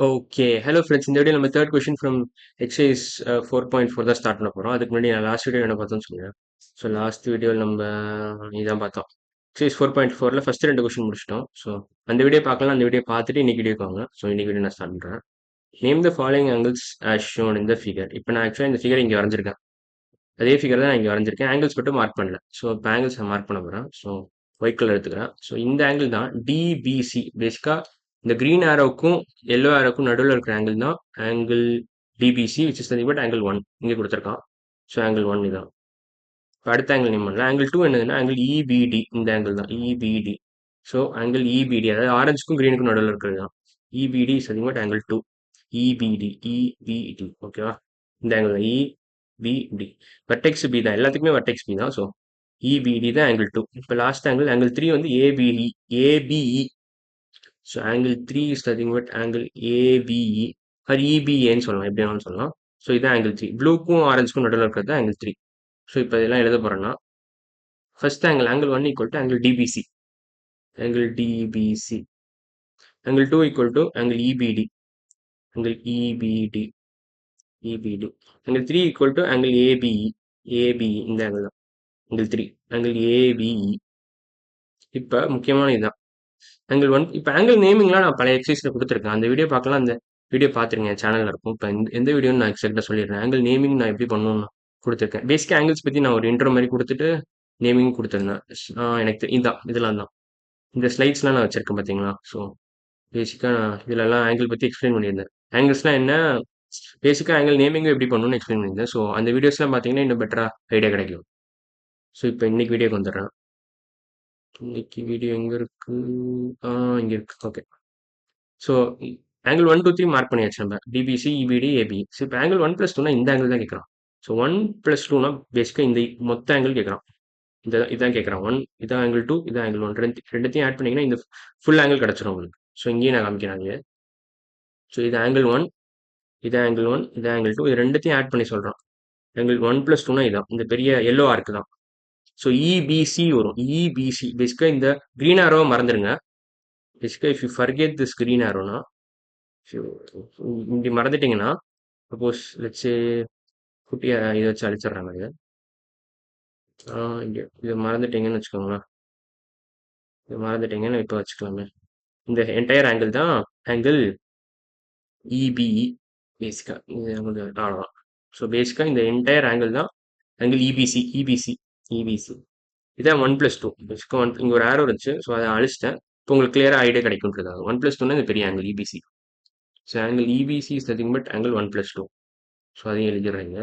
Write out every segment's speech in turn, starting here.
Okay. Hello friends. இந்த video நம்ம third question from exercise 4.4 தான் ஸ்டார்ட் பண்ண போறோம். அதுக்கு முன்னாடி நான் லாஸ்ட் வீடியோ என்ன பார்த்தோம்னு சொல்லுங்க. ஸோ லாஸ்ட் வீடியோவில் நம்ம இதான் பார்த்தோம். எக்ஸசைஸ் 4.4ல ஃபர்ஸ்ட் ரெண்டு கொஸ்டின் முடிச்சிட்டோம். ஸோ அந்த வீடியோ பார்க்கலாம். அந்த வீடியோ பார்த்துட்டு இன்னைக்கு வீடியோக்கு வாங்க. ஸோ இன்னைக்கு வீடியோ நான் ஸ்டார்ட் பண்ணுறேன். Name the following angles as shown இந்த ஃபிகர். இப்போ நான் ஆக்சுவலாக இந்த ஃபிகர் இங்கே வரைஞ்சிருக்கேன். அதே ஃபிகர் தான் நான் இங்கே வரைஞ்சிருக்கேன். ஆங்கிள்ஸ் மட்டும் மார்க் பண்ணல. ஸோ இப்போ ஆங்கிள்ஸ் நான் மார்க் பண்ண போகிறேன். ஸோ ஒயிட் கலர் எடுத்துக்கிறேன். ஸோ இந்த ஆங்கிள் தான் டிபிசி. பேசிக்காக இந்த கிரீன் ஆரோக்கும் எல்லோ ஆரோக்கும் நடுவில் இருக்கிற ஆங்கிள் தான் angle DBC which is nothing but angle one இங்கே கொடுத்துருக்கான். ஸோ ஆங்கிள் ஒன் இதான். இப்போ அடுத்த ஆங்கிள் நேம் பண்ணலாம். ஆங்கிள் டூ என்னதுன்னா ஆங்கிள் இபிடி. இந்த ஆங்கிள் தான் இபிடி. ஸோ ஆங்கிள் இபிடி அதாவது ஆரஞ்சுக்கும் கிரீனுக்கும் நடுவில் இருக்கிறது தான் EBD is nothing but angle two. EBD EBD ஓகேவா. இந்த ஆங்கிள் தான் இபிடி. வெர்டெக்ஸ் பி தான் எல்லாத்துக்குமே வெர்டெக்ஸ் பி தான். ஸோ இபிடி தான் ஆங்கிள் டூ. இப்போ லாஸ்ட் ஆங்கிள் ஆங்கிள் த்ரீ வந்து ABE ABE. So angle three is nothing but angle ABE or இபிஏன்னு சொல்லலாம், எப்படி வேணாலும் சொல்லலாம். ஸோ இதான் ஆங்கிள் த்ரீ. ப்ளூக்கும் ஆரஞ்சுக்கும் நடுவில் இருக்கிறது தான் ஆங்கிள் த்ரீ. ஸோ இப்போ இதெல்லாம் எழுத போறேன்னா first angle angle one equal to angle DBC. Angle DBC. Angle two equal to angle EBD. Angle EBD EBD. Angle three equal to angle ABE. ABE இந்த angle தான் angle three. Angle ABE. இப்போ முக்கியமான இதுதான் angle one. இப்போ angle நேமிங்லாம் நான் பழைய எக்ஸசைஸ்ல கொடுத்துருக்கேன். அந்த வீடியோ பார்க்கலாம். அந்த வீடியோ பார்த்துருங்க, என் சேனல்ல இருக்கும். இப்போ எந்த வீடியோன்னு நான் எக்ஸாக்டாக சொல்லிடுறேன். ஆங்கிள் நேமிங் நான் எப்படி பண்ணணும்னு கொடுத்துருக்கேன். பேசிக் ஆங்கிள்ஸ் பற்றி நான் ஒரு இன்ட்ரோ மாதிரி கொடுத்துட்டு நேமிங் கொடுத்துருந்தேன். எனக்கு இதான் இதெல்லாம் தான் இந்த ஸ்லைட்ஸ்லாம் நான் வச்சிருக்கேன் பார்த்தீங்களா. ஸோ பேசிக்காக நான் இதுலலாம் ஆங்கிள் பற்றி எக்ஸ்பிளைன் பண்ணியிருந்தேன். ஆங்கிள்ஸ்லாம் என்ன, பேசிக்காக ஆங்கிள் நேமிங்கும் எப்படி பண்ணணும்னு எக்ஸ்பிளைன் பண்ணியிருந்தேன். ஸோ அந்த வீடியோஸ்லாம் பார்த்தீங்கன்னா இன்னும் பெட்டராக ஐடியா கிடைக்கும். ஸோ இப்போ இன்னைக்கு வீடியோக்கு வந்துடுறேன். இன்னைக்கு வீடியோ எங்கே இருக்கு? இங்கே இருக்கு. Okay. So angle one two three mark பண்ணியாச்சு நம்ம டிபிசி இபிடி ஏபி. ஸோ இப்போ ஆங்கிள் ஒன் ப்ளஸ் டூனா இந்த ஆங்கிள் தான் கேட்குறான். ஸோ ஒன் ப்ளஸ் டூனா பேசிக்காக இந்த மொத்த ஆங்கிள் கேட்குறான். இதான் கேட்குறான். ஒன் இதான் ஆங்கிள் டூ இதான் ஆங்கிள் ஒன். ரெண்டுத்தையும் ஆட் பண்ணிங்கன்னா இந்த ஃபுல் ஆங்கிள் கிடச்சிரும் உங்களுக்கு. ஸோ இங்கேயும் நான் காமிக்கிறேன். ஸோ இது ஆங்கிள் ஒன், இது ஆங்கிள் ஒன், இது ஆங்கிள் டூ. இது ரெண்டுத்தையும் ஆட் பண்ணி சொல்கிறான். ஆங்கிள் ஒன் ப்ளஸ் டூனா இதான் இந்த பெரிய எல்லோ ஆர்க்கு தான். ஸோ இபிசி வரும். இபிசி பேசிக்காக இந்த க்ரீன் ஆரோவை மறந்துடுங்க. பேசிக்காக if you forget this green ஆரோனா, இப்படி மறந்துட்டீங்கன்னா சப்போஸ் லெட்ஸே குட்டியை இதை வச்சு அழிச்சிடுறாங்க. இங்கே இதை மறந்துட்டீங்கன்னு வச்சுக்கோங்களேன். இதை மறந்துட்டீங்கன்னு இப்போ வச்சுக்கலாமே. இந்த என்டையர் ஆங்கிள் தான் ஆங்கிள் இபிஇ பேசிக்காக. இது நமக்கு அவ்வளோதான். ஸோ பேசிக்காக இந்த என்டையர் ஆங்கிள் தான் ஆங்கிள் இபிசி இபிசி இபிசி. இதான் ஒன் ப்ளஸ் டூ. பேசிக்காக ஒன் இங்கே ஒரு ஆரோ இருந்துச்சு. ஸோ அதை அழிச்சிட்டேன். இப்போ உங்களுக்கு கிளியராக ஐடியா கிடைக்கும்ன்றதாங்க. ஒன் ப்ளஸ் டூனா இந்த பெரிய angle EBC. So angle EBC is nothing but angle one plus two. So அதையும் எழுதிடுறீங்க.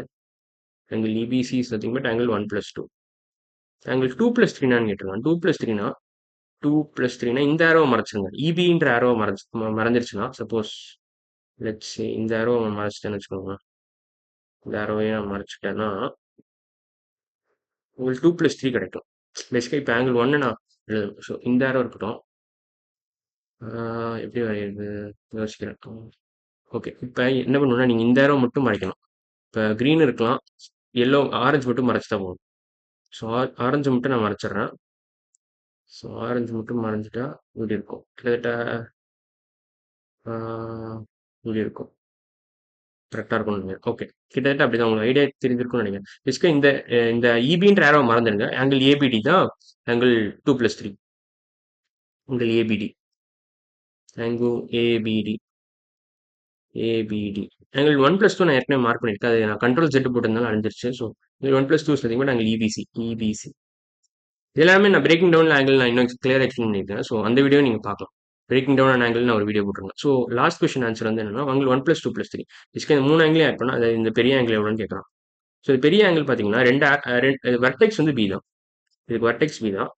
Angle EBC is nothing but angle one plus two. Angle two plus த்ரீனான்னு கேட்டுருவாங்க. டூ ப்ளஸ் த்ரீனா இந்த ஆரோவை மறைச்சிருங்க. இபின்ற ஆரோவை மறைஞ்சிருச்சுன்னா சப்போஸ் லெட்ஸ் இந்த ஆரோவை மறைச்சிட்டேன்னு வச்சுக்கோங்க. இந்த ஆரோவையே நான் மறைச்சிட்டேன்னா உங்களுக்கு டூ ப்ளஸ் த்ரீ கிடைக்கும். பேசிக்காக இப்போ ஆங்கிள் ஒன்று நான் எழுதணும். ஸோ இந்த ஆரோ இருக்கட்டும். எப்படி வரையிறது யோசிக்கிறேன். ஓகே. இப்போ என்ன பண்ணணும்னா நீங்கள் இந்த ஆரோ மட்டும் மறைக்கணும். இப்போ க்ரீன் இருக்கலாம், எல்லோ ஆரஞ்சு மட்டும் மறைச்சிட்டா போதும். ஸோ ஆரஞ்சு மட்டும் நான் மறைச்சிட்றேன். ஸோ ஆரஞ்சு மட்டும் மறைஞ்சிட்டா இப்படி இருக்கும். கிட்டத்தட்ட இப்படி இருக்கும். கரெக்டாக இருக்கும்னு நினைக்கிறேன். ஓகே. கிட்டத்தட்ட அப்படிதான் உங்களுக்கு ஐடியா தெரிஞ்சிருக்கும்னு நினைக்கிறேன். பேசிக்காக இந்த இபின்ற ஆரோ மறந்துடுங்க. ஆங்கிள் ஏபிடி தான் angle two plus three. Angle ABD angle ABD ABD. Angle one plus two நான் ஏற்கனவே மார்க் பண்ணியிருக்கேன். அது நான் கண்ட்ரோல் செட்டு போட்டிருந்தாலும் அழிஞ்சிருச்சு. ஸோ ஒன் ப்ளஸ் டூ பார்த்தீங்கன்னா ஆங்கிள் இபிசி இபிசி. எல்லாமே நான் பிரேக்கிங் டவுன் ஆங்கிள் நான் இன்னும் கிளியர் எக்ஸ்பிளைன் பண்ணியிருக்கேன். ஸோ அந்த வீடியோ நீங்கள் பார்க்கலாம். பிரேக்கிங் டவுன் அண்ட் ஆங்கிள் நான் ஒரு வீடியோ போட்டுருங்க. ஸோ லாஸ்ட் கொஸ்டின் ஆன்சர் வந்து என்னன்னா angle one plus two plus three. பேசிக்காக இந்த மூணு ஆங்கிளையும் ஆட் பண்ணால் அது இந்த பெரிய ஆங்கிள் எவ்வளோன்னு கேட்குறான். ஸோ இது பெரிய ஆங்கிள் பார்த்தீங்கன்னா ரெண்டு வர்டெக்ஸ் வந்து பி தான். இதுக்கு வர்டெக்ஸ் பி தான்.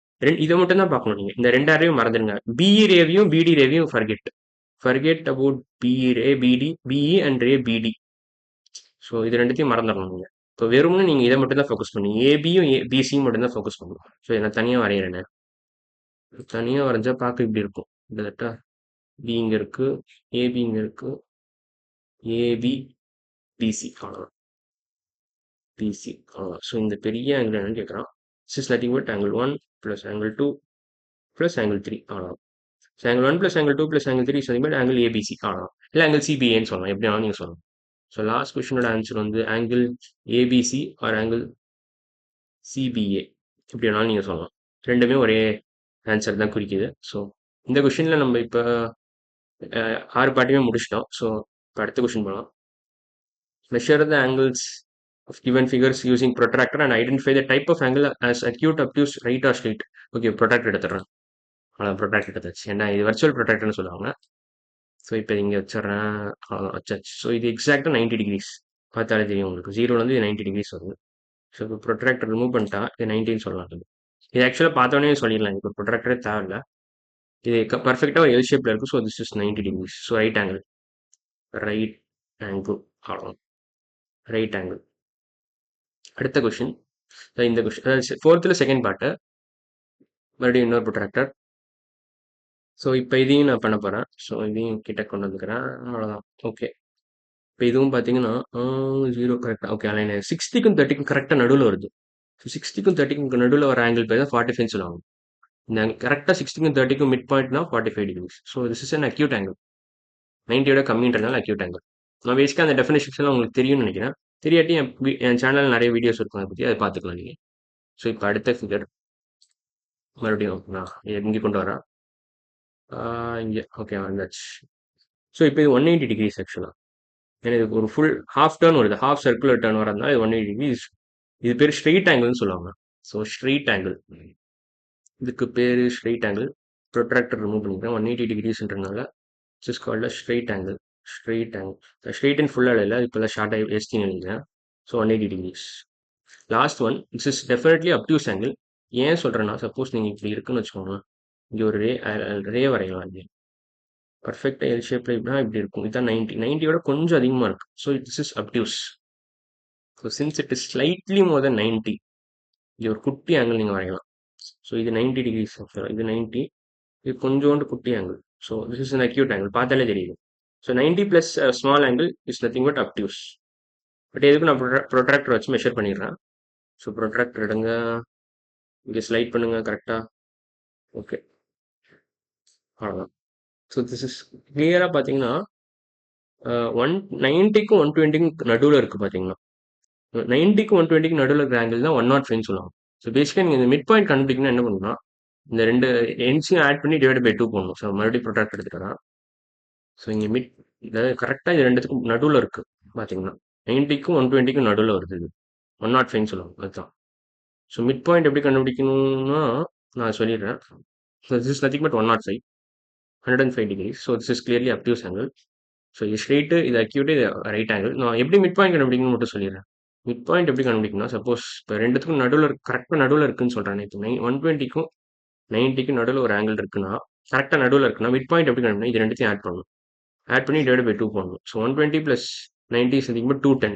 இதை மட்டும் தான் பார்க்கணும் நீங்கள். இந்த ரெண்டு ஆரையும் மறந்துடுங்க. பிஇ ரேவையும் பிடி ரேவையும் ஃபர்கெட் அபவுட் பிஇ ரே பிடி பிஇ அண்ட் ரே பிடி. ஸோ இது ரெண்டுத்தையும் மறந்துடணும் நீங்கள். இப்போ வெறும்னு நீங்கள் இதை மட்டும் தான் ஃபோக்கஸ் பண்ணி ஏபியும் பிசியும் மட்டும் தான் ஃபோக்கஸ் பண்ணணும். ஸோ இதை நான் தனியாக வரைகிறேன். தனியாக வரைஞ்சா பார்க்க இப்படி இருக்கும். கிட்டத்தட்ட பி இங்கே இருக்கு, ஏபி இங்கே இருக்கு, ஏபி பிசி அவ்வளோதான். பிசி அவ்வளோதான். ஸோ இந்த பெரிய ஆங்கிள் என்னன்னு கேட்குறான். This nothing but angle one plus angle two plus angle three அவ்வளோதான். So angle one plus angle two plus angle three nothing but angle ABC அவ்வளோதான். இல்லை ஆங்கிள் சிபிஏன்னு சொல்லலாம், எப்படி வேணாலும் நீங்கள் சொல்லலாம். ஸோ லாஸ்ட் கொஷினோட ஆன்சர் வந்து angle ABC or angle CBA, எப்படி வேணாலும் நீங்கள் சொல்லலாம். ரெண்டுமே ஒரே ஆன்சர் தான் குறிக்குது. ஸோ இந்த கொஷினில் நம்ம இப்போ 6 பாட்டுமே முடிச்சிட்டோம். ஸோ இப்போ அடுத்த கொஷின் போகலாம். Measure the angles of given figures using protractor and identify the type of angle as acute, obtuse, right or straight. Okay, protractor எடுத்துடுறேன். அவ்வளோ ப்ரொட்ராக்டர் எடுத்தாச்சு. ஏன்னா இது வர்ச்சுவல் ப்ரொட்ராக்டர்னு சொல்லுவாங்க. ஸோ இப்போ இங்கே வச்சிடுறேன். அவ்வளோதான் வச்சாச்சு. ஸோ இது எக்ஸாக்டாக 90 டிகிரிஸ். பார்த்தாலே தெரியும் உங்களுக்கு. 0லேருந்து 90 டிகிரிஸ் வருது. ஸோ இப்போ ப்ரொட்ராக்டர் ரிமூவ் பண்ணிட்டா இது 90ன்னு சொல்லலாம். இது ஆக்சுவலாக பார்த்தோன்னே சொல்லிடலாம். இப்போ ப்ரொட்ராக்டரே தேவையில்ல. இது பர்ஃபெக்டாக ஒரு எல் ஷேப்பில் இருக்குது. So this is 90 degrees. So right angle. Right angle. அவ்வளோ ரைட் ஆங்கிள். அடுத்த கொஷின். இந்த கொஷின் ஃபோர்த்தில் செகண்ட் பார்ட்டு. மறுபடியும் இன்னொரு ப்ரொட்ராக்டர். ஸோ இப்போ இதையும் நான் பண்ண போகிறேன். ஸோ இதையும் கிட்ட கொண்டு வந்துக்கிறேன். அவ்வளோதான். ஓகே. இப்போ இதுவும் பார்த்தீங்கன்னா 0 கரெக்டாக ஓகே. அலைன் 60க்கும் 30க்கும் கரெக்டாக நடுவில் வருது. ஸோ 60க்கும் 30க்கும் நடுவில் வர ஆங்கிள் பேர் தான் 45 சொல்லுவாங்க. இந்த கரெக்டாக 60க்கும் 30க்கும் மிட் பாயிண்ட்னா 45 degrees. So this is an acute angle. 90யோட கம்மின்றதுனால அக்யூட் ஆங்கிள். நான் பேசிக்காக அந்த டெஃபினேஷன்ஸ்லாம் உங்களுக்கு தெரியும்னு நினைக்கிறேன். தெரியாட்டி என் சேனலில் நிறைய வீடியோஸ் இருக்கும் அதை பற்றி, அதை பார்த்துக்கலாம் நீங்கள். ஸோ இப்போ அடுத்த ஃபிகர் மறுபடியும் நான் இங்கே கொண்டு வரேன். இங்கே ஓகே வந்தாச்சு. ஸோ இப்போ இது 180 டிகிரிஸ் ஆக்சுவலாக. ஏன்னா இது ஒரு ஃபுல் ஹாஃப் டர்ன் வருது. ஹாஃப் சர்க்குலர் டர்ன் வரதுனால இது 180 டிகிரிஸ். இது பேர் ஸ்ட்ரெயிட் ஆங்கிள்னு சொல்லுவாங்க. ஸோ ஸ்ட்ரெயிட் ஆங்கிள், இதுக்கு பேர் ஸ்ட்ரெயிட் ஆங்கிள். ப்ரொட்ராக்டர் ரிமூவ் பண்ணிக்கிறேன். 180 டிகிரிஸ்ன்றனால it's called straight angle. Straight angle. Straight and ஃபுல்லாக இல்லை, இப்போ தான் ஷார்ட்டாக எஸ்டின்னு நினைக்கிறேன். So 180 degrees. Last one, it's is definitely obtuse angle. ஏன் சொல்கிறேன்னா, சப்போஸ் நீங்கள் இப்படி இருக்குன்னு வச்சுக்கோங்க, இங்கே ஒரு ரே வரையலாம். இங்கே பர்ஃபெக்டாக எல் ஷேப்பில் இப்படின்னா இப்படி இருக்கும். இதுதான் 90. 90யோட கொஞ்சம் அதிகமாக இருக்கு. So it's is obtuse. So since it is slightly more than 90, இது ஒரு குட்டி ஆங்கிள் நீங்கள் வரையலாம். ஸோ இது 90 டிகிரிஸ். இது 90, இது கொஞ்சோண்டு குட்டி angle. So this is an acute angle. பார்த்தாலே தெரியுது. So 90 plus small angle is nothing but obtuse. But எதுக்கு நான் ப்ரொட்ராக்டர் வச்சு மெஷர் பண்ணிடுறேன். ஸோ ப்ரொட்ராக்டர் எடுங்க, இங்கே ஸ்லைட் பண்ணுங்க கரெக்டாக. ஓகே, அவ்வளோதான். ஸோ திஸ் இஸ் கிளியராக பார்த்தீங்கன்னா 190க்கும் 120க்கும் நடுவில் இருக்குது பார்த்தீங்கன்னா. 90க்கும் 120க்கும் நடுவில் இருக்கிற ஆங்கிள் தான் 105 சொல்லுவாங்க. ஸோ பேசிக்காக நீங்கள் இந்த மிட் பாயிண்ட் கண்டுபிடிக்கணும்னா என்ன பண்ணணும்னா, இந்த ரெண்டு எண்ட்ஸையும் ஆட் பண்ணி டிவைட் பை 2 போடணும். ஸோ மறுபடியும் ப்ரொட்ராக்ட் எடுத்துக்கிறேன். ஸோ இங்கே அதாவது கரெக்டாக இது ரெண்டுத்துக்கும் நடுவில் இருக்குது பார்த்தீங்கன்னா. 90க்கும் 120க்கும் நடுவில் வருது. இது 105 சொல்லுவாங்க. அதுதான். ஸோ மிட் பாயிண்ட் எப்படி கண்டுபிடிக்கணும்னா நான் சொல்லிடுறேன். So this is nothing but 105, 105 degree. So this is clearly obtuse angle. So இது ஸ்ட்ரெயிட்டு, இது அக்யூட்டு, இது ரைட் ஆங்கிள். நான் எப்படி மிட் பாயிண்ட் கண்டுபிடிக்கணும்னு மட்டும் சொல்லிடுறேன். மிட் பாயிண்ட் எப்படி கண்டுபிடிக்கணும்னா, சப்போஸ் இப்போ ரெண்டுத்துக்கும் நடுவில் கரெக்டாக நடுவில் இருக்குன்னு சொல்கிறேன். இப்போ 120க்கும் 90க்கும் நடுவில் ஒரு ஆங்கிள் இருக்குன்னா, கரெக்டாக நடுவில் இருக்குன்னா மிட் பாயிண்ட் எப்படி கண்டுபிடிக்கணும், இது ரெண்டுத்தையும் ஆட் பண்ணணும். ஆட் பண்ணி டிவைட் பை 2 பண்ணணும். So 120 plus 90 is nothing but 210.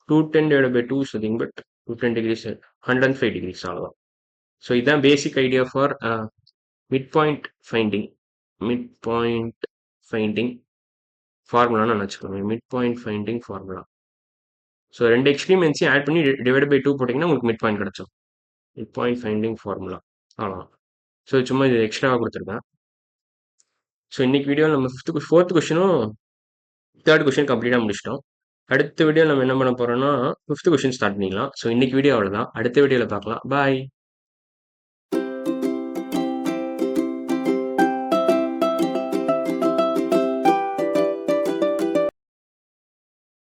210 divided by 2 is nothing but 210 degrees, 105 degrees அவ்வளோதான். ஸோ இதுதான் basic idea for mid point finding. Mid point finding ஃபார்முலான்னு நினச்சிக்கோங்க. Mid point finding formula. So ரெண்டு எக்ஸ்ட்ரீமென்ஸையும் add பண்ணி divide by 2 போட்டிங்கன்னா உங்களுக்கு மிட் பாயிண்ட் கிடச்சோம். மிட் பாயிண்ட் ஃபைண்டிங் ஃபார்முலா அவ்வளோதான். ஸோ சும்மா இது எக்ஸ்ட்ராவாக கொடுத்துருக்கேன். ஸோ இன்னைக்கு வீடியோ நம்ம ஃபோர்த் கொஸ்டினும் தேர்ட் கொஸ்டின் கம்ப்ளீட்டாக முடிச்சிட்டோம். அடுத்த வீடியோ நம்ம என்ன பண்ண போகிறோம்னா 5th கொஸ்டின் ஸ்டார்ட் பண்ணிக்கலாம். ஸோ இன்னைக்கு வீடியோ அவ்வளோதான். அடுத்த வீடியோவில் பார்க்கலாம். பாய்.